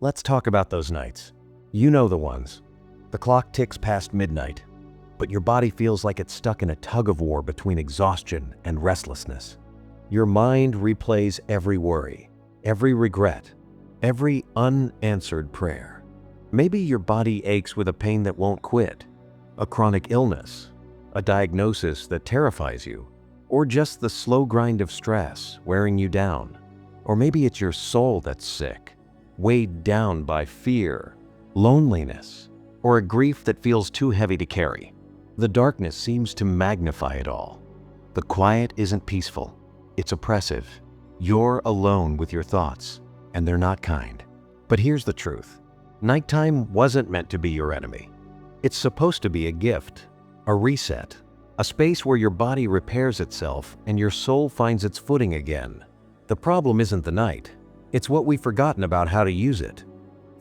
Let's talk about those nights. You know the ones. The clock ticks past midnight, but your body feels like it's stuck in a tug-of-war between exhaustion and restlessness. Your mind replays every worry, every regret, every unanswered prayer. Maybe your body aches with a pain that won't quit, a chronic illness, a diagnosis that terrifies you, or just the slow grind of stress wearing you down. Or maybe it's your soul that's sick, weighed down by fear, loneliness, or a grief that feels too heavy to carry. The darkness seems to magnify it all. The quiet isn't peaceful, it's oppressive. You're alone with your thoughts, and they're not kind. But here's the truth. Nighttime wasn't meant to be your enemy. It's supposed to be a gift, a reset, a space where your body repairs itself and your soul finds its footing again. The problem isn't the night. It's what we've forgotten about how to use it.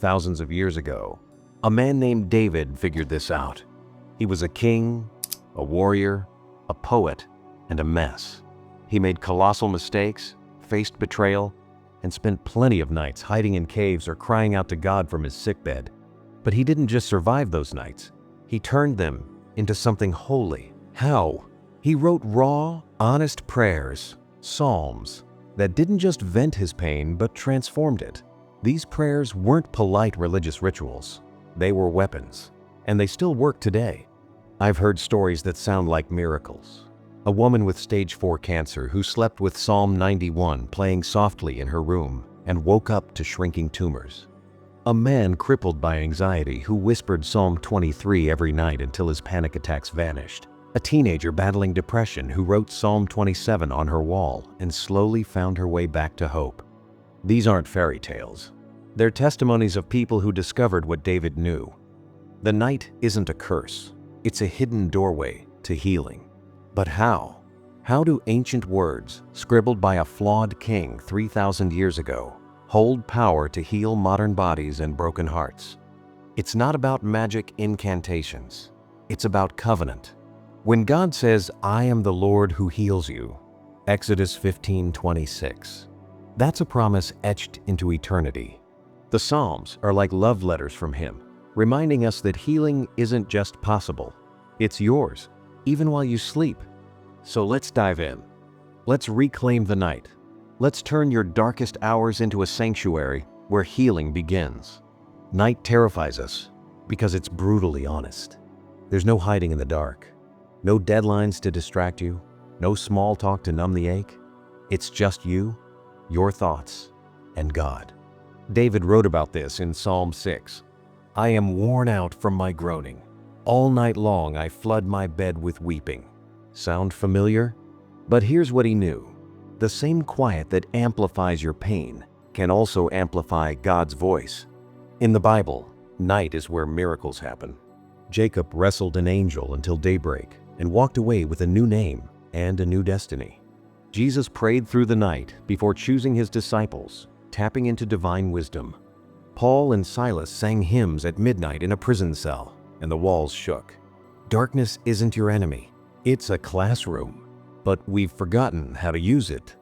Thousands of years ago, a man named David figured this out. He was a king, a warrior, a poet, and a mess. He made colossal mistakes, faced betrayal, and spent plenty of nights hiding in caves or crying out to God from his sickbed. But he didn't just survive those nights. He turned them into something holy. How? He wrote raw, honest prayers, psalms, that didn't just vent his pain but transformed it. These prayers weren't polite religious rituals. They were weapons, and they still work today. I've heard stories that sound like miracles. A woman with stage 4 cancer who slept with Psalm 91 playing softly in her room and woke up to shrinking tumors. A man crippled by anxiety who whispered Psalm 23 every night until his panic attacks vanished. A teenager battling depression who wrote Psalm 27 on her wall and slowly found her way back to hope. These aren't fairy tales. They're testimonies of people who discovered what David knew. The night isn't a curse. It's a hidden doorway to healing. But how? How do ancient words, scribbled by a flawed king 3,000 years ago, hold power to heal modern bodies and broken hearts? It's not about magic incantations. It's about covenant. When God says, "I am the Lord who heals you," Exodus 15:26, that's a promise etched into eternity. The Psalms are like love letters from Him, reminding us that healing isn't just possible, it's yours, even while you sleep. So let's dive in. Let's reclaim the night. Let's turn your darkest hours into a sanctuary where healing begins. Night terrifies us because it's brutally honest. There's no hiding in the dark. No deadlines to distract you, no small talk to numb the ache. It's just you, your thoughts, and God. David wrote about this in Psalm 6. "I am worn out from my groaning. All night long I flood my bed with weeping." Sound familiar? But here's what he knew. The same quiet that amplifies your pain can also amplify God's voice. In the Bible, night is where miracles happen. Jacob wrestled an angel until daybreak and walked away with a new name and a new destiny. Jesus prayed through the night before choosing his disciples, tapping into divine wisdom. Paul and Silas sang hymns at midnight in a prison cell, and the walls shook. Darkness isn't your enemy. It's a classroom, but we've forgotten how to use it.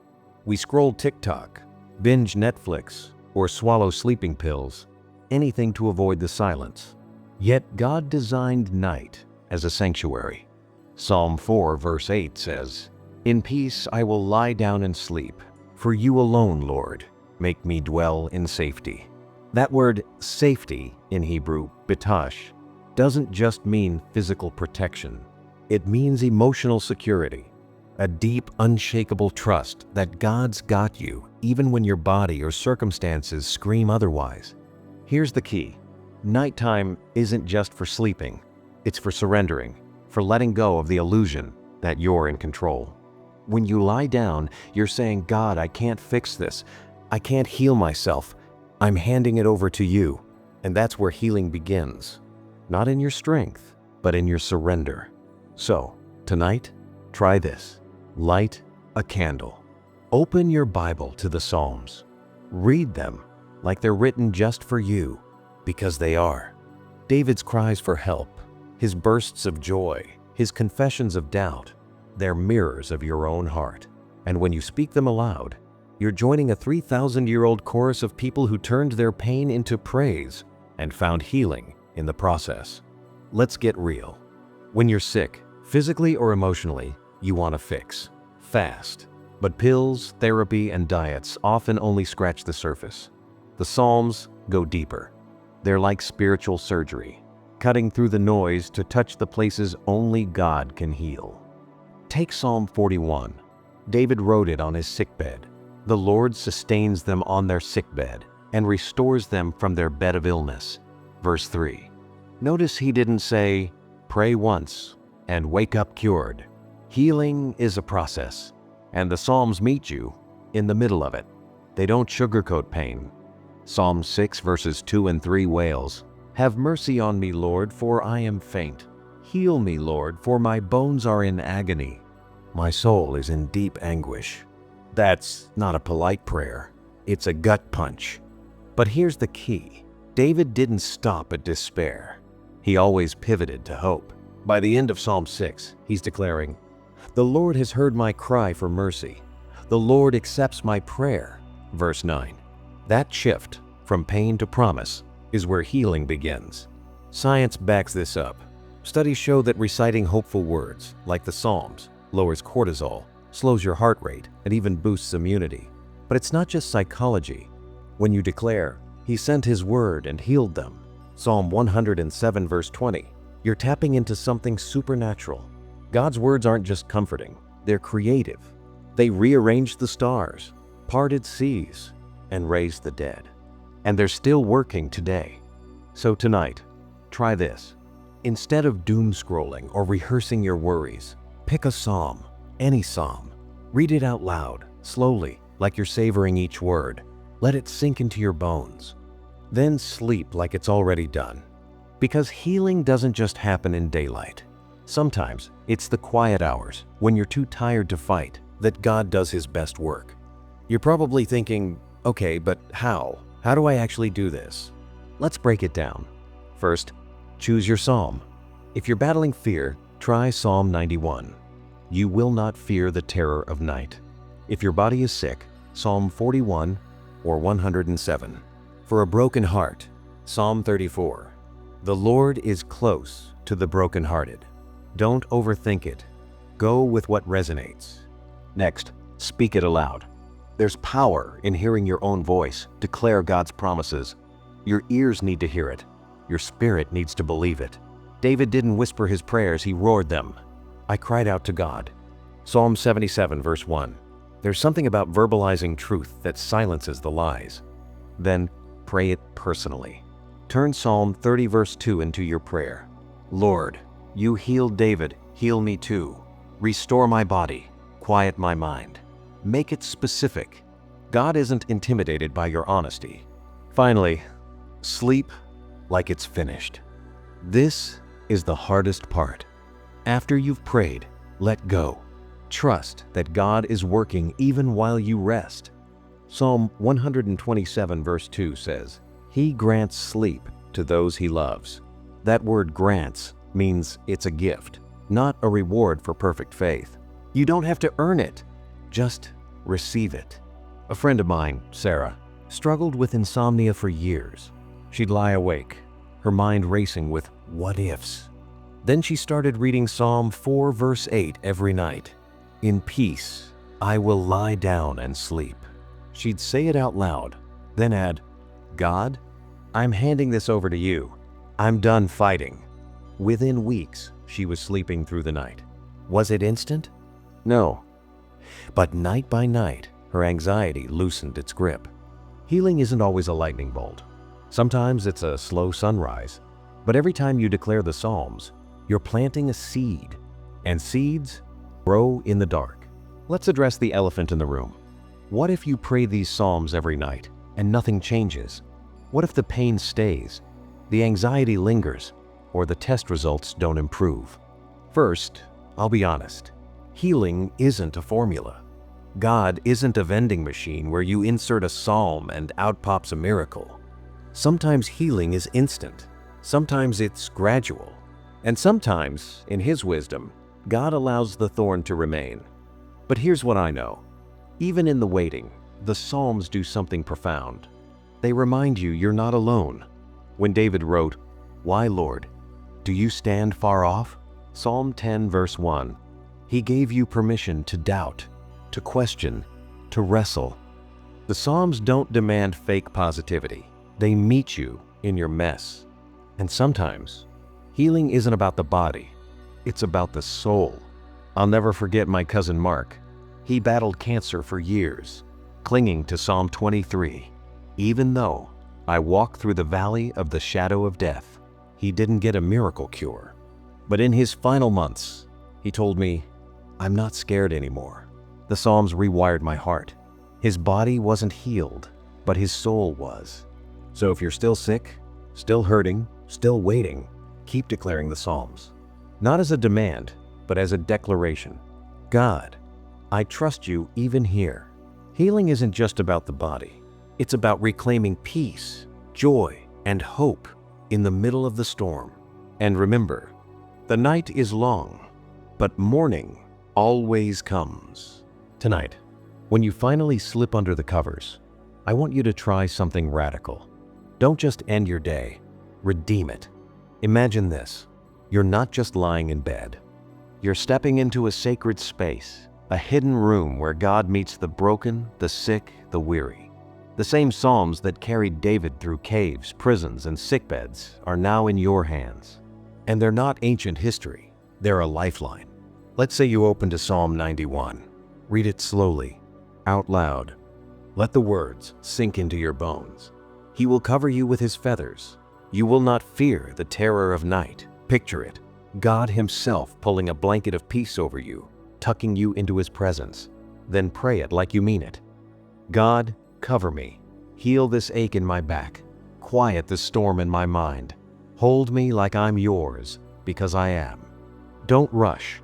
We scroll TikTok, binge Netflix, or swallow sleeping pills, anything to avoid the silence. Yet God designed night as a sanctuary. Psalm 4 verse 8 says, "In peace I will lie down and sleep, for you alone, Lord, make me dwell in safety." That word safety in Hebrew, bitash, doesn't just mean physical protection. It means emotional security, a deep, unshakable trust that God's got you even when your body or circumstances scream otherwise. Here's the key. Nighttime isn't just for sleeping. It's for surrendering, for letting go of the illusion that you're in control. When you lie down, you're saying, "God, I can't fix this. I can't heal myself. I'm handing it over to you." And that's where healing begins. Not in your strength, but in your surrender. So, tonight, try this. Light a candle. Open your Bible to the Psalms. Read them like they're written just for you, because they are. David's cries for help, his bursts of joy, his confessions of doubt, they're mirrors of your own heart. And when you speak them aloud, You're joining a 3,000-year-old chorus of people who turned their pain into praise and found healing in the process. Let's get real. When you're sick, physically or emotionally, you want a fix, fast. But pills, therapy, and diets often only scratch the surface. The Psalms go deeper. They're like spiritual surgery, cutting through the noise to touch the places only God can heal. Take Psalm 41. David wrote it on his sickbed. The Lord sustains them on their sickbed and restores them from their bed of illness. Verse 3. Notice he didn't say, pray once and wake up cured. Healing is a process, and the Psalms meet you in the middle of it. They don't sugarcoat pain. Psalm 6 verses 2 and 3 wails, have mercy on me, Lord, for I am faint. Heal me, Lord, for my bones are in agony. My soul is in deep anguish. That's not a polite prayer. It's a gut punch. But here's the key. David didn't stop at despair. He always pivoted to hope. By the end of Psalm 6, he's declaring, the Lord has heard my cry for mercy. The Lord accepts my prayer. Verse 9. That shift from pain to promise is where healing begins. Science backs this up. Studies show that reciting hopeful words, like the Psalms, lowers cortisol, slows your heart rate, and even boosts immunity. But it's not just psychology. When you declare, He sent His word and healed them, Psalm 107 verse 20, you're tapping into something supernatural. God's words aren't just comforting, they're creative. They rearranged the stars, parted seas, and raised the dead. And they're still working today. So tonight, try this. Instead of doom scrolling or rehearsing your worries, pick a psalm, any psalm. Read it out loud, slowly, like you're savoring each word. Let it sink into your bones. Then sleep like it's already done. Because healing doesn't just happen in daylight. Sometimes it's the quiet hours, when you're too tired to fight, that God does His best work. You're probably thinking, okay, but how? How do I actually do this? Let's break it down. First, choose your psalm. If you're battling fear, try Psalm 91. You will not fear the terror of night. If your body is sick, Psalm 41 or 107. For a broken heart, Psalm 34. The Lord is close to the brokenhearted. Don't overthink it. Go with what resonates. Next, speak it aloud. There's power in hearing your own voice declare God's promises. Your ears need to hear it. Your spirit needs to believe it. David didn't whisper his prayers, he roared them. I cried out to God. Psalm 77 verse 1. There's something about verbalizing truth that silences the lies. Then pray it personally. Turn Psalm 30 verse 2 into your prayer. Lord, you healed David, heal me too. Restore my body, quiet my mind. Make it specific. God isn't intimidated by your honesty. Finally, sleep like it's finished. This is the hardest part. After you've prayed, let go. Trust that God is working even while you rest. Psalm 127 verse 2 says, He grants sleep to those He loves. That word grants means it's a gift, not a reward for perfect faith. You don't have to earn it. Just receive it. A friend of mine, Sarah, struggled with insomnia for years. She'd lie awake, her mind racing with what ifs. Then she started reading Psalm 4 verse 8 every night. In peace, I will lie down and sleep. She'd say it out loud, then add, God, I'm handing this over to you. I'm done fighting. Within weeks, she was sleeping through the night. Was it instant? No. But night by night, her anxiety loosened its grip. Healing isn't always a lightning bolt. Sometimes it's a slow sunrise. But every time you declare the Psalms, you're planting a seed. And seeds grow in the dark. Let's address the elephant in the room. What if you pray these Psalms every night and nothing changes? What if the pain stays, the anxiety lingers, or the test results don't improve? First, I'll be honest. Healing isn't a formula. God isn't a vending machine where you insert a psalm and out pops a miracle. Sometimes healing is instant. Sometimes it's gradual. And sometimes, in His wisdom, God allows the thorn to remain. But here's what I know. Even in the waiting, the Psalms do something profound. They remind you you're not alone. When David wrote, "Why, Lord, do you stand far off?" Psalm 10 verse 1, he gave you permission to doubt, to question, to wrestle. The Psalms don't demand fake positivity. They meet you in your mess. And sometimes, healing isn't about the body, it's about the soul. I'll never forget my cousin Mark. He battled cancer for years, clinging to Psalm 23. Even though I walk through the valley of the shadow of death, he didn't get a miracle cure. But in his final months, he told me, "I'm not scared anymore." The Psalms rewired my heart. His body wasn't healed, but his soul was. So if you're still sick, still hurting, still waiting, keep declaring the Psalms. Not as a demand, but as a declaration. God, I trust you even here. Healing isn't just about the body. It's about reclaiming peace, joy, and hope in the middle of the storm. And remember, the night is long, but morning always comes. Tonight, when you finally slip under the covers, I want you to try something radical. Don't just end your day, redeem it. Imagine this. You're not just lying in bed. You're stepping into a sacred space, a hidden room where God meets the broken, the sick, the weary. The same Psalms that carried David through caves, prisons, and sickbeds are now in your hands. And they're not ancient history, they're a lifeline. Let's say you open to Psalm 91. Read it slowly, out loud. Let the words sink into your bones. He will cover you with his feathers. You will not fear the terror of night. Picture it, God himself pulling a blanket of peace over you, tucking you into his presence. Then pray it like you mean it. God, cover me. Heal this ache in my back. Quiet the storm in my mind. Hold me like I'm yours, because I am. Don't rush.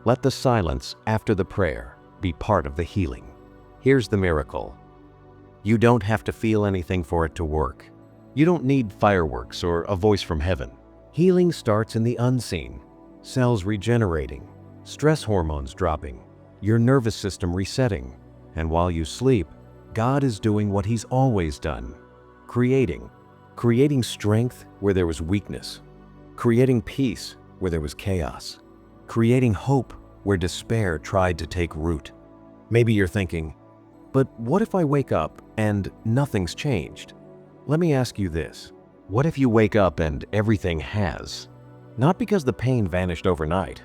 Let the silence after the prayer be part of the healing. Here's the miracle. You don't have to feel anything for it to work. You don't need fireworks or a voice from heaven. Healing starts in the unseen. Cells regenerating, stress hormones dropping, your nervous system resetting. And while you sleep, God is doing what he's always done. Creating strength where there was weakness. Creating peace where there was chaos. Creating hope where despair tried to take root. Maybe you're thinking, but what if I wake up and nothing's changed? Let me ask you this. What if you wake up and everything has? Not because the pain vanished overnight,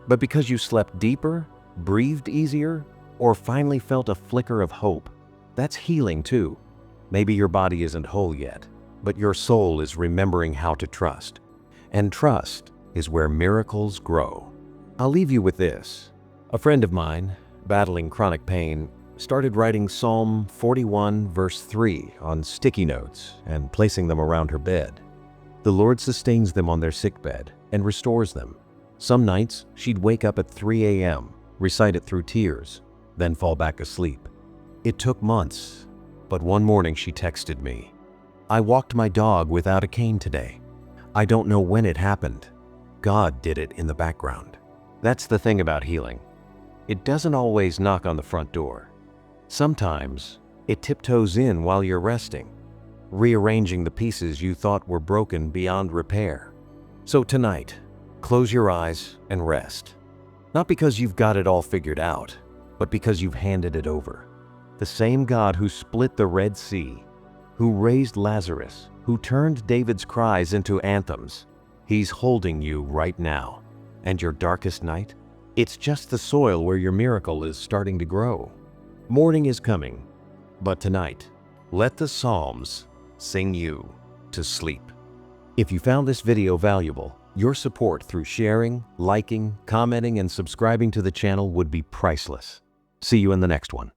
but because you slept deeper, breathed easier, or finally felt a flicker of hope. That's healing too. Maybe your body isn't whole yet, but your soul is remembering how to trust. And trust is where miracles grow. I'll leave you with this. A friend of mine, battling chronic pain, started writing Psalm 41 verse 3 on sticky notes and placing them around her bed. The Lord sustains them on their sickbed and restores them. Some nights, she'd wake up at 3 a.m., recite it through tears, then fall back asleep. It took months, but one morning she texted me, "I walked my dog without a cane today. I don't know when it happened. God did it in the background." That's the thing about healing. It doesn't always knock on the front door. Sometimes, it tiptoes in while you're resting, rearranging the pieces you thought were broken beyond repair. So tonight, close your eyes and rest. Not because you've got it all figured out, but because you've handed it over. The same God who split the Red Sea, who raised Lazarus, who turned David's cries into anthems, he's holding you right now. And your darkest night? It's just the soil where your miracle is starting to grow. Morning is coming, but tonight, let the Psalms sing you to sleep. If you found this video valuable, your support through sharing, liking, commenting, and subscribing to the channel would be priceless. See you in the next one.